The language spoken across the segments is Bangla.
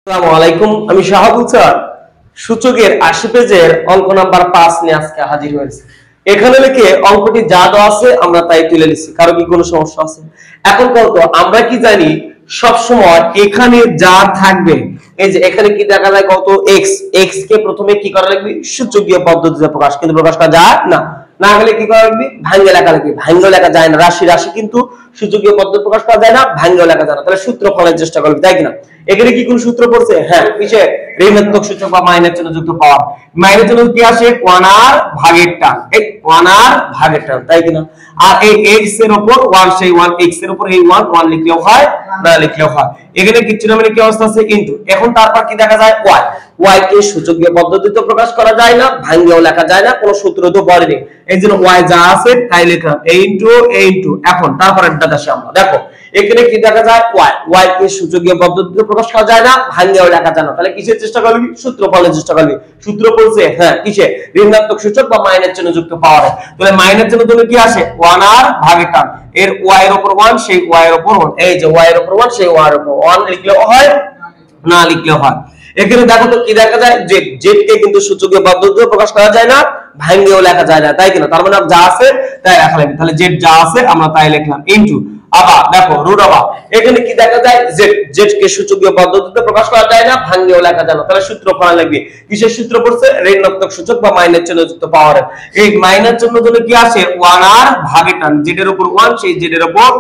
আসসালামু আলাইকুম, আমি শাহাবুল স্যার সূচকের 80 পেজের অঙ্ক নাম্বার 5 নিয়ে আজকে হাজির হয়েছে। এখানে লিখে অঙ্কটি যা দেওয়া আছে আমরা তাই তুলে নিচ্ছি। কারো কি কোনো সমস্যা আছে? এখন কত আমরা কি জানি সব সময় এখানে যা থাকবে, এই যে এখানে কি দেখা যায় কত x, x কে প্রথমে কি করা লাগবে সূচকীয় পদ্ধতিতে প্রকাশ, কিন্তু প্রকাশ করা যায় না। না হলে কি করা লাগবে ভাঙ্গে লেখা লাগবে, ভাঙ্গে লেখা যায় না। রাশি রাশি কিন্তু সূচকীয় পদ্ধতি প্রকাশ করা যায় না, ভাঙ্গে লেখা যায় না। তাহলে সূত্র ফলার চেষ্টা করবে, তাই কিনা? এখানে কি কোন সূত্র পড়ছে? হ্যাঁ, কিসে? ঋণাত্মক সূচক বা মাইনাস চিহ্ন যুক্ত পাওয়ার। মাইনাস চিহ্ন কি আসে? 1r ভাগের টান, এই 1r ভাগের টান, তাই কিনা? আর এই x এর উপর 1, সেই 1 x এর উপর এই 1 লিখলেও হয়, না লিখলেও হয়। এখানে কিছু না মানে কি অবস্থা আছে ইনটু। এখন তারপর কি দেখা যায় y, y কে সূচকীয় পদ্ধতিতে প্রকাশ করা যায় না, ভাঙ্গেও লেখা যায় না, কোনো সূত্র তো পড়েনি। এইজন্য y যা আছে তাই লিখলাম, a ইনটু। এখন তারপরের দাদা আসে আমরা দেখো এখানে কি দেখা যায় y কে সূচকীয় পদ্ধতিতে প্রকাশ করা যায় না, ভাঙ্গেও লেখা যায় না। তাহলে কিসের চেষ্টা করবি? সূত্র ফলের চেষ্টা করবি। সূত্র বলছে হ্যাঁ কিসে? ঋণাত্মক সূচক বা মাইনাস চিহ্ন যুক্ত পাওয়ারে। তাহলে মাইনাস চিহ্ন দিলে কি আসে? 1r ভাগের টান, এর y এর উপর 1, সেই y এর উপর 1, এই যে y এর উপর 1, সেই y এর উপর 1 লিখলেও হয়, না লিখলেও হয়। এখানে দেখো তো কি দেখা যায় যে z কে কিন্তু সূচকীয় পদ্ধতিতে প্রকাশ করা যায় না, ভাঙ্গেও লেখা যায় না, তাই কিনা? তার মানে যা আছে তাই লেখা লাগবে। তাহলে z যা আছে আমরা তাই লিখলাম ইনটু। আবার দেখো রুট আবার এখানে কি দেখা যায় z কে সূচকীয় পদ্ধতিতে প্রকাশ করা যায় না, ভাঙ্গেও লেখা যায় না। তাহলে সূত্র ফলা লাগবে। কিসের সূত্র পড়ছে? ঋণাত্মক সূচক বা মাইনাস চিহ্ন যুক্ত পাওয়ারের। এই মাইনাস চিহ্ন দিলে কি আসে? 1r ভাগের টান, z এর উপর 1, সেই z এর উপর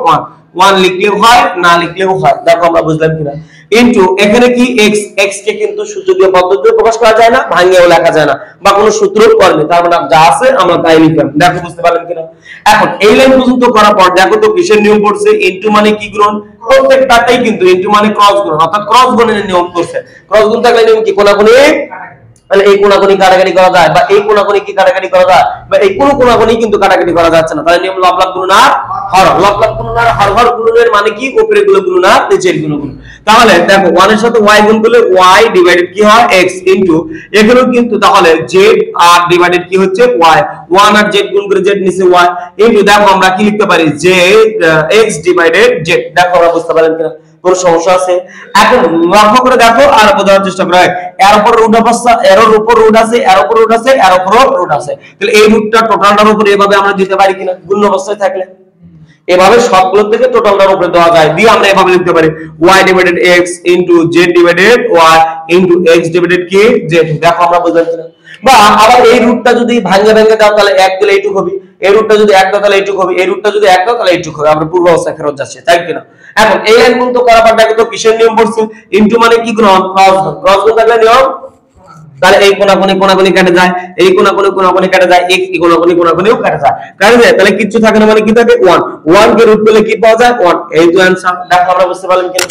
1 লিখলেও হয়, না লিখলেও হয়। দেখো আমরা বুঝলাম কিনা? ইনটু এখানে কি x কে কিন্তু সূচকীয় পদ্ধতিতে প্রকাশ করা যায় না, ভাঙ্গেও লেখা যায় না, বা কোনো সূত্র পড়েনি। তার মানে যা আছে আমরা তাই লিখলাম। দেখো বুঝতে পারলেন কিনা? এখন এই লাইন পর্যন্ত করার পর দেখো তো কিসের নিয়ম পড়ছে? ইনটু মানে কি গুণ? প্রত্যেকটাতেই কিন্তু ইনটু মানে ক্রস গুণ, অর্থাৎ ক্রস গুণের নিয়ম করছে। ক্রস গুণ থাকলে নিয়ম কি? কোনাকুনি, মানে এই কোনাকুনি কাটাকাটি করা যায়, বা এই কোনাকুনি কি কাটাকাটি করা যায়, বা এই কোন কোনাকুনি কিন্তু কাটাকাটি করা যাচ্ছে না। তাহলে নিয়ম লব লাভ গুণ আর হর, লব লাভ গুণ আর হর, হর গুণের মানে কি? উপরের গুলো গুণ আর নিচের গুলো গুণ। তাহলে দেখো 1 এর সাথে y গুণ করলে y ডিভাইডেড কি হয়? x ইনটু এখানেও কিন্তু তাহলে z আর ডিভাইডেড কি হচ্ছে? y, 1 আর z গুণ করে z নিচে y ইনটু দেখো আমরা কি লিখতে পারি? z x divided z। দেখো আমরা বুঝতে পারলেন কিনা? কোন সমস্যা আছে? এখন লক্ষ্য করে দেখো আর বোঝার চেষ্টা করো। এর উপর রুট অবস্থা, এর উপর রুট আছে, এর উপর রুট আছে, এর উপর রুট আছে। তাহলে এই রুটটা টোটালটার উপর এভাবে আমরা দিতে পারি কিনা? গুণ অবস্থায় থাকলে এভাবে সবগুলো থেকে টোটালটার উপরে দেওয়া যায়, দিয়ে আমরা এভাবে লিখতে পারি y divided x into z divided y into x divided কি z। দেখো আমরা বুঝলাম কিনা? বা আবার এই রুটটা যদি ভাঙে ভাঙে দাও তাহলে 1 দিলে এইটুকু হবে, এই রুটটা যদি 1 দাও তাহলে এইটুকু হবে, এই রুটটা যদি 1 দাও তাহলে এইটুকু হবে। আমরা পূর্ব অবস্থায় ফেরত যাচ্ছি, তাই কিনা? এখন এই লাইন গুণ তো করার পর দেখো তো কিসের নিয়ম পড়ছে? ইনটু মানে কি গুণ? ক্রস গুণ। ক্রস গুণ থাকলে নিয়ম, তাহলে এই কোনাকুনি কেটে যায়, এই কোনাকুনি কেটে যায়, এই কোনাকুনিও কেটে যায়, তাহলে কিচ্ছু থাকে না, মানে কি থাকে? 1 কে রুট করলে কি পাওয়া যায়? 1। এই তো অ্যানসার। দেখো আমরা বুঝতে পারলাম কিনা?